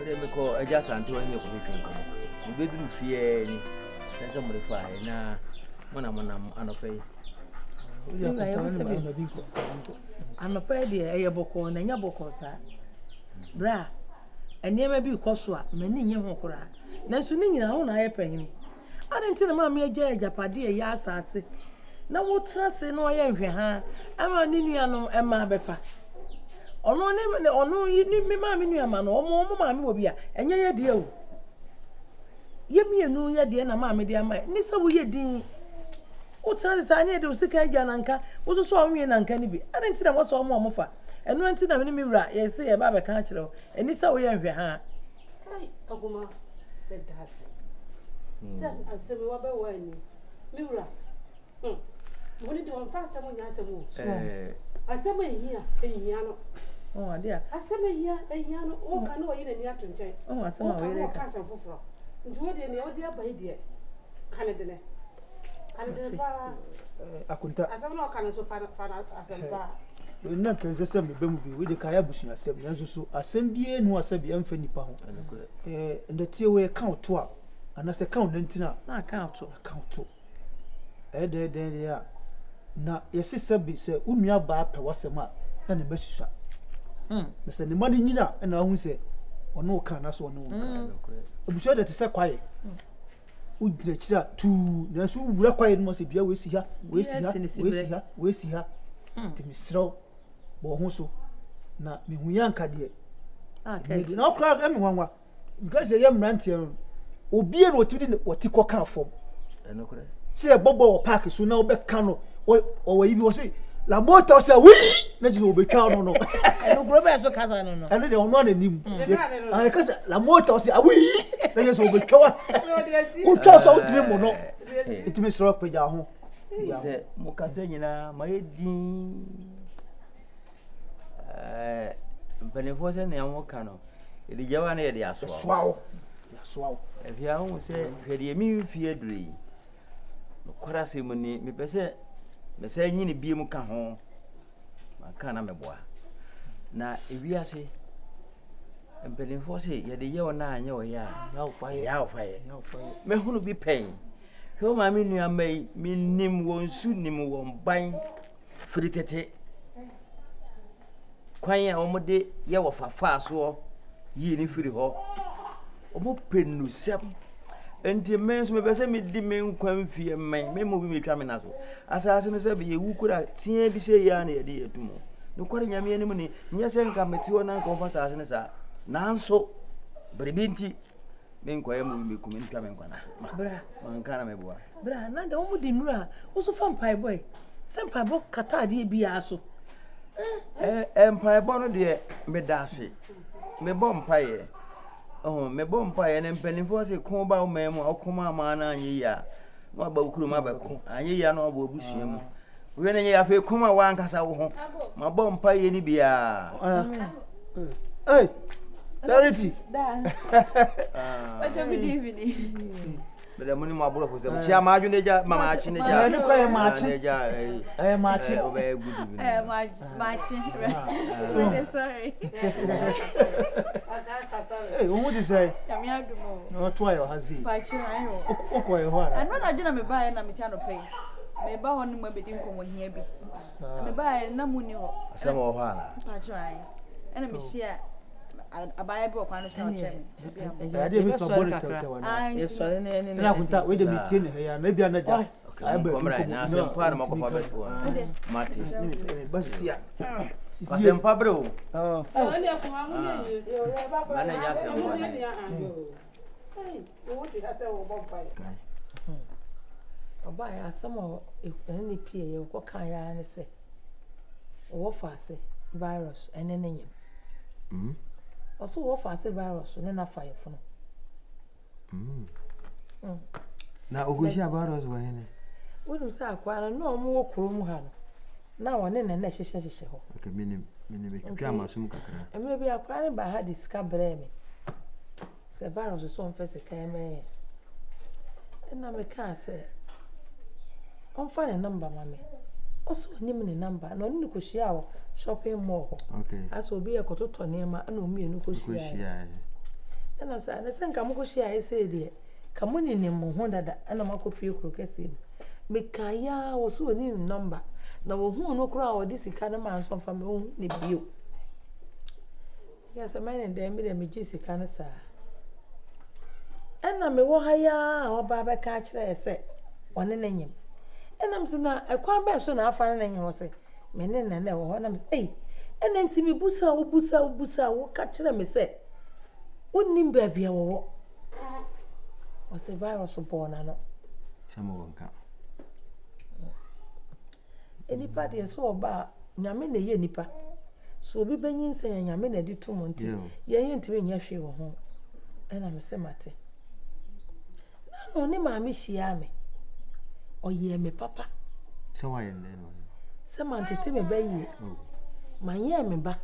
Ode me ko eja santo ani ko hwetwe ko. Mo beduru fie ni. Sese mo refa na mona anopai. Uya ko tan ma bi ko. Anopai de eye boko na nya boko sa. Bra. Eniema bi koso a mani nye ho kora. Na su ni nyina ho na aye panyin. Ade nti na ma me agya agapade ya asase. Na wo trase no ye nhwe ha. Ama ni nua no ema befa. Ono ne ono ni me ma me nua ma no omo ma me obi a enye ye de o. Ye mienu ye de na ma me de ama. Ni se wo ye din. Wo trase sa anya de o sika agya nanka. Wo so so onwe nanka ni bi. Ade nti na wo so omo fa. Enu nti na me wura ye se ye ba be kan kire o. Eni se wo ye nhwe ha. Ai aguma be dase. Se asemi wa be wa ni. Me wura. Moni de won fa asemu nya asemu. Asemu ehia no. Oh ade a. Asemu ehia no. O ka no yi na ni ato nchen. Oh asemu wa we ka asem foforo. Nti wo de ne wo de abai de. Kane de ne. Kane de fa akunta. Asemu no ka no so fa asem fa. Na kan se sem be mu bi we de ka ya busu asem nanso so asem bie nu asabi amfa nipa ho. Ndete we count to a anase count nantina na count to. De ya na yesi sabi se unua ba pa wasem a na ne basusa. Na se ne mani nyina na hu se ono ka na so ono ka. Obusu de te se kwaye. Udire kira tu na so wura kwaye no se bia we si ha ti misro bo ho so na me hu yanka de na okra me hwanwa because ye mrantie obi e no otidi woti koka fom enokure se bobo park so na obeka no o yi bi wo se la motor se wi na ji obeka no no enokure be so kasa no ene de ono na nim ah because la motor se wi na ye so obeka wa o to so otimi mo no itimi sro peja ho se mukase nyina maedin benefo se ne amoka no edi jawa na ye de aswa swao efia hu se hwede emi fie dure no kwara se mu ni me pese me se nyini bie mu ka ho maka na meboa na ewiase benefo se ye de ye ona anya o ya faye me hunu bi pen ho ma mi nua mai mi nim won su nim won ban fritete kwan ya omode ye wo fafa so yi ni firi ho omo penu sem enti men so me be se me di men kwan fie men me mo bi me twa me na so asase no se be ye wukura tie bi se ya na ye de yetumo no kware nyame anim ni nya se nka meti wona nka fa asase ne sa nanso berebinti men kwaye mu be kumi ntwa men kwana bra man kana me boa bra na de omo di nura wo so fa mpai boy se mpai bo kata de bi aso mpai bo no de me dase me bo mpai me bo mpai ne mpanifo se ko ba o memu akoma ama na anyi ya no aba ukuru ma ba ko anyi ya no aba obusua mu we ne ya fe koma wa ankasa wo ho ma bo mpai ni bia hey Charity. What's your good evening? But the money, my brother, was a chairman, Mamma, I look like a marching. I am marching. Marching. Sorry. Hey, what would you say? Come here, do more. Not why or has he? But I know I didn't buy an Amiano pay. May buy one more between come here be. I may buy no money. Some of her. Patry. And I'm share. A Bible kind of I didn't to borrow it. I saw with the meeting here, maybe another. I come right now, some part of my Martin. But see, I'm Pablo. Oh, buy some of any PA, what can I say? What fast virus and any. Also, what fast virus and then a fire for now, who is about us when we don't say quite no more chrome hand. Now and then a necessary. Okay, minimum grammar, some cacra. And maybe I cried by her discovery. Say, virus is on first a camera. And I can't say, I'll find a number, mammy. Also, name a number, no new shower shopping more. Okay, as will be a cototonema and me no ɛna sɛ ne sɛ nka mokɔ hyia ɛsɛ deɛ ka mo ne mo ho dada ɛna mako pie kuro kɛse mu meka ya wo so ni number na wo hu no kura wo de sika na ma nso fa me hu ne bio ya sɛ mane dem bi de me gi sika no saa ɛna me wo ha ya wo ba ba ka kyerɛ sɛ ɔne ne nyim ɛnam sɛ na ɛkwan bɛ so na afa ne nyim wo sɛ me ne nana wo ho nam sɛ ɛna ntimi busa wo ka kyerɛ me sɛ wonnim baabi a wo o se virus born no Samo wonka enipa de so oba nyame na ye nipa so obi benyin se nyame na di to monti ye ye ntimi nya hwe wo ho na me se mate na no ni ma me hia me oye me papa se wa ye no se man tete me ba yi man ye me ba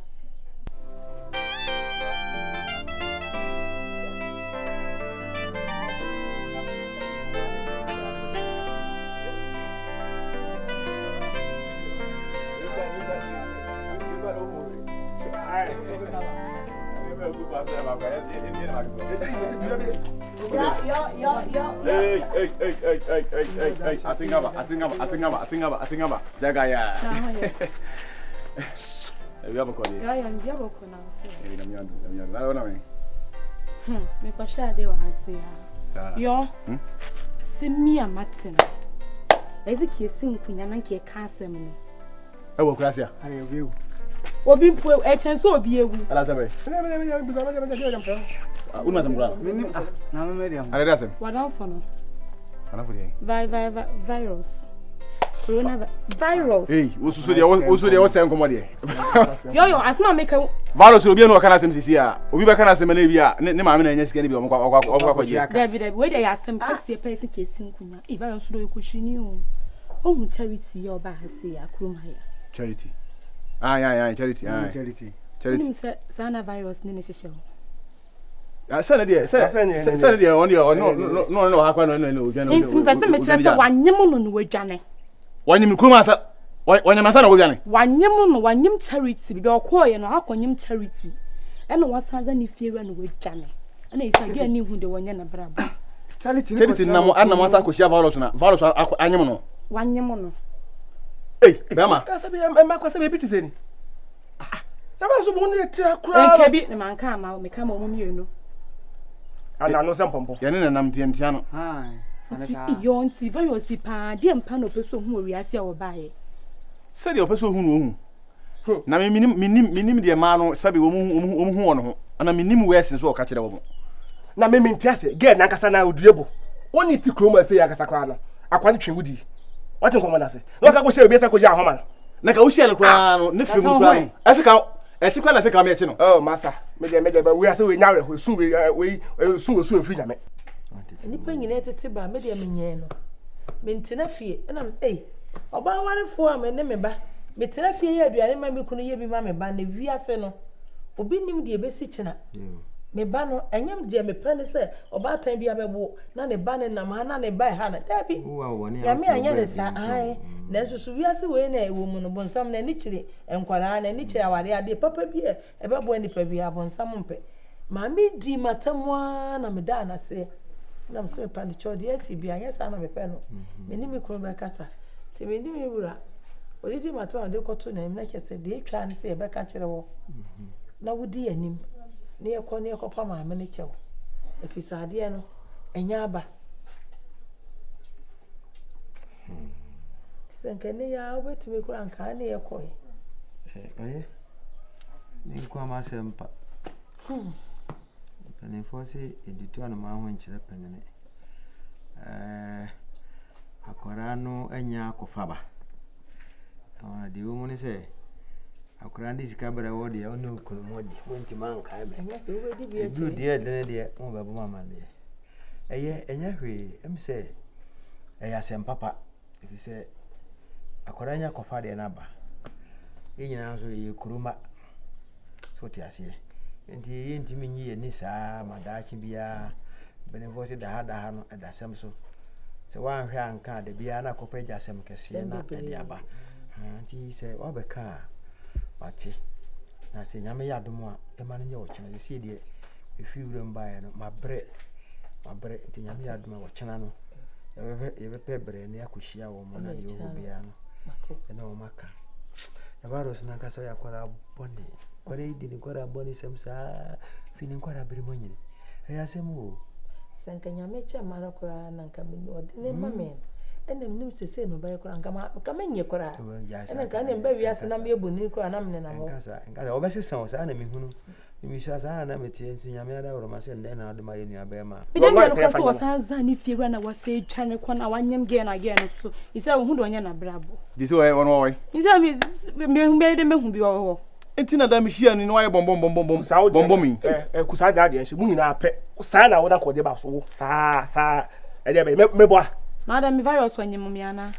Atingaba. Jaga ya. Ebi aboko ni. Ya ndi aboko na se. Ebi na miandu. Na wona me. Me ko sha de wa hase ya. Yo. Simi amatin. Ezi ki esi nkunya na nke ka asem no. E wo kura se a. Are you? Obi pu e chen so obi ewu. Ala sabe. Una zamura. Na me medium. Ala dasem. Wadan fo no. Ana fo dey. Virus. Coronavirus. Hey, osusu de wo se nkomo de. Yo asma make Virus obi enu kana asem sisi a. Obi be kana asem na bi a ne ma me na nya sika ne bi okwa je. David we dey asem kase pese ke sinkunya. E virus do ekohwini o. Ohu charity ya oba hase ya kroma ya. Charity. Ah, charity. Charity. Sana virus ne hyehyɛ ho. Sana de on your no hakwa no odwane. Ntim pese me kyerɛ sɛ wanyem no wadwane. Wanyem kroma asa. Wanyem asa na wadwane. Wanyem charity bi ɔkɔɔ no akɔnyem charity. Ɛna wasaza ne fiewura no wadwane. Ɛna isa gi ani hu de wɔnyɛ na braba. Charity na mo ana mo asa akɔhyia virus na virus anyem no. Wanyem no. Hey, Bama. Kasa bi kwasa bi bitise ni. Na ba so bo ne ti akura. Enka bi na manka ma me ka ma omu mienu. Ana no sempompo. Ye ne nam tiantia no. Yo nti virus pa de mpa no peso hu owiase a wo baaye. Se de opeso hu no hu. Na me minim de ma no sabe wo mu hu ono ho. Ana minim wese so o ka kire wo mo. Na me mintiase ge na nkasa na oduebo. Woni ti kroma se ya kasa kra no. Akwa ne twewudi. What in common as it? No, I will share a Koya Homan. Naka Ushia crown, Nifrim crown. As a cow, a chicken as a commission. Oh, Massa, maybe, but we are so now, we soon free them. Nipping in it to buy media miniano. Mintinafie, and I'm say, about 1 4 and nemeba. Mintinafie, I remember couldn't be mamma banny via seno. Obinim the besichina. Me bano enyam dia me pene se oba tan bia bebo na ne ba ne nam ha na ne ba ha na da bi ya me anya ne sa ai na susu wiase we na ewo mu no bonsam na ni kire enkwara na ni kire aware ade papa bi e bebo ni pa bi abonsam mpe ma me di matamwa na me da na se na me se pa di chodi esi bi anya sa na me pe no me ni me kro be kasa ti me ni me wura odidi matamwa de koto na me na kese de etwa ne se e be ka kire wo na wudi anim ne ekọ ma me ne chew efisade no enya aba tisenke ne ya obetime kura nka ne ekọ oye ni kwa ma sempa pene fosi editu anu ma ho nkyere penene akora no enya akofaba de wo mu ne se akora ndi sikabara wo de ono kolomodi wonti man ka be du de de mo babo mama de enya hwe em se asem papa if se akora nya kofa de na ba nyina so ye kuruma so ti ase enti ye ntimi nyi ye ni saa madachi bia benefo se da ha no edasem so se wan hwe anka de bia na kopa ja asem kese na de aba enti se obeka Mati na se nyame ya domo a e ma no nye o chene se die if you remember my bread nti nyame ya adoma wo chena no ye be bre na yakuhia wo mo na ye ho bia no na o maka na baros na kasa ya kwara boni kwara idi ni kwara boni semsa fini kwara bere mo nyine ya semu sanka nyame cha mara kwara na nka me ode ne mame enem nim sese no ba kwara nka menye kwara ena nka ne mba wiase na me ebuni kwara na me na mo nkasa obesesa o sa na me hunu Mimi sana na metie nyame ada woro ma se ndɛ na de ma ye nua be ma me dem no kwaso wasanza ni fiera na wase twane kwa na wanyem ge na so isa hu do nya na brabo dise o wono oi isa me de mehu bi wo enti na da me hia ni no aye bombom mi kusa da de nse mu nyina apɛ sa na wo da ko de ba so sa e de me boa na da me virus wanyem mi ana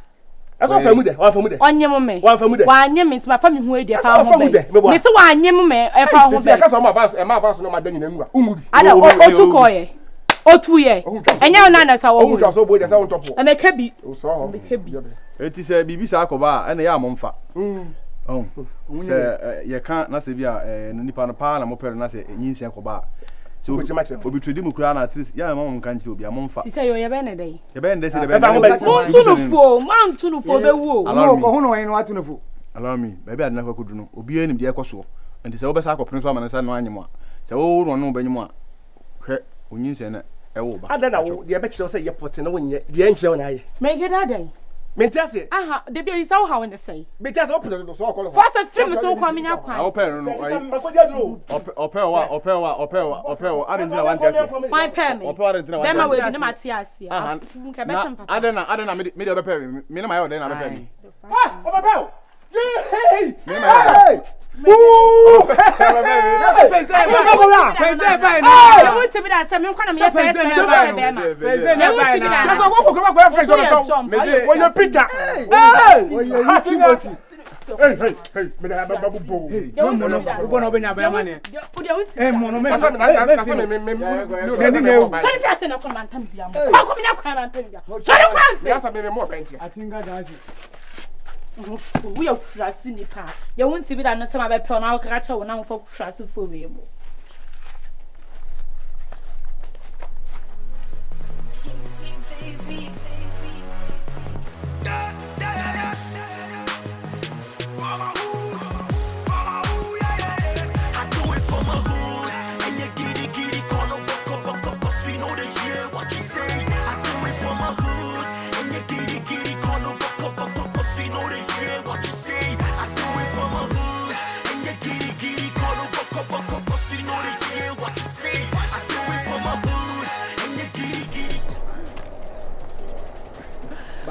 Aso fa mu de onyem me wanyem me ntima fa me hu edi fa ho be me se wanyem me e fa ho be se ka so ma ba so no ma da nyina nwa umuri ada otu koye otu ye enya na na sa wo otu so bo je sa won topo e me ka bi me ka bi eti se bibi sa akoba e na ya momfa se ye kan na se bia nipa no pa na mo pere na se nyinsia akoba so obi tredi mu kura na artist ya ma mo kan ti obi amomfa ti se yo ye be ne dey ye be ndese de be tunufo be wo ama ko hono wan no atunufo allow me baby adina kwa kudu no obi anim de ekoso enti se wo be sa akopren so amana sa no anyem a se wo ro no banyem a hwe onyinse na ewo ba ada na wo de be kire se ye pote na wonye de enkire na ye me get adan Mentiase. Aha, de bi isa how when they say. Mentiase open the so call. First a film so kwa minya kwa. Open no. Open. Arentina want to. My pay me. Open arentina want. Dem ma we bi na matias ya. Nka be sham papa. Adena me de open me. Me na my order na open me. Ah, open. Hey! Hey! Woo! We are trusting the pa. You won't see it on some of a pen. I'll catch her now for trust for you.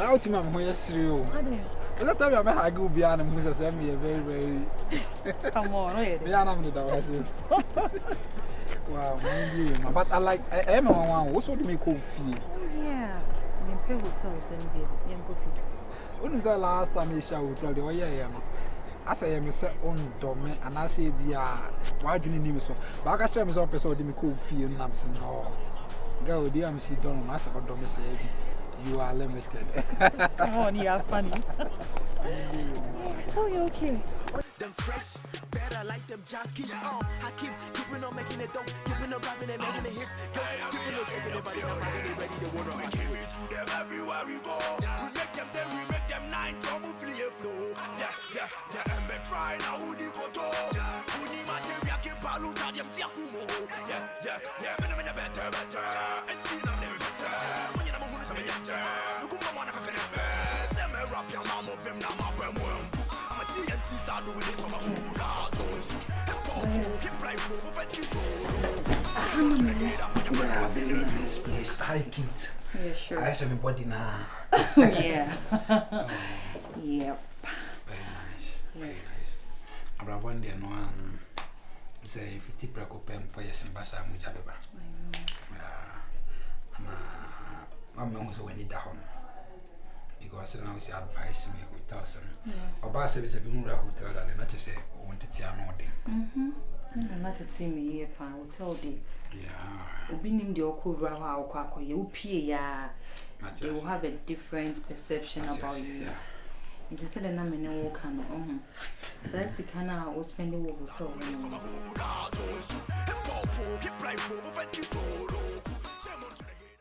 Ultima serious. That time I had go beyond and Mrs. Emmy very come on, wow, but I like everyone also to make cool feel. Yeah, I'm in hotels and when was the last time you shall tell the way I say I'm on domain and I say why do you need so? But I can show myself a sort of cool feel and I'm saying, no, go dear, I'm seeing Don Master of Domestic. You are limited. Come on, you are funny. So you okay? Them fresh, better like them jockeys. I keep keeping on making it dope, keeping on rapping and making the hits. Keeping on shaking their body, they ready to water. We give it to them everywhere we go. We make them 10, we make them 9, to move the flow. Yeah, and me try now who ni go to. Who ni material keep paluta them tiakumo. Yeah, me better. And tina them better. When you know who's me better. Look who mama never finish. Say me rap your mama of him now my brain. I'm a TNT star doing this for my hood. Please, I can't. Yeah, sure. I saw my body now. Yeah. Yep. Very nice. About one day, no one say if you tip a copen for your Simbasa Mujabeba. I'm also when you down because now she advised me with us. About service a Bimura hotel that not to say, wanted to know them. Not to see me here, I will tell you. Yeah. Being in the Okura, you they will have a different perception about you. It is a name in a walk on. Says the canna will spend the hotel. life for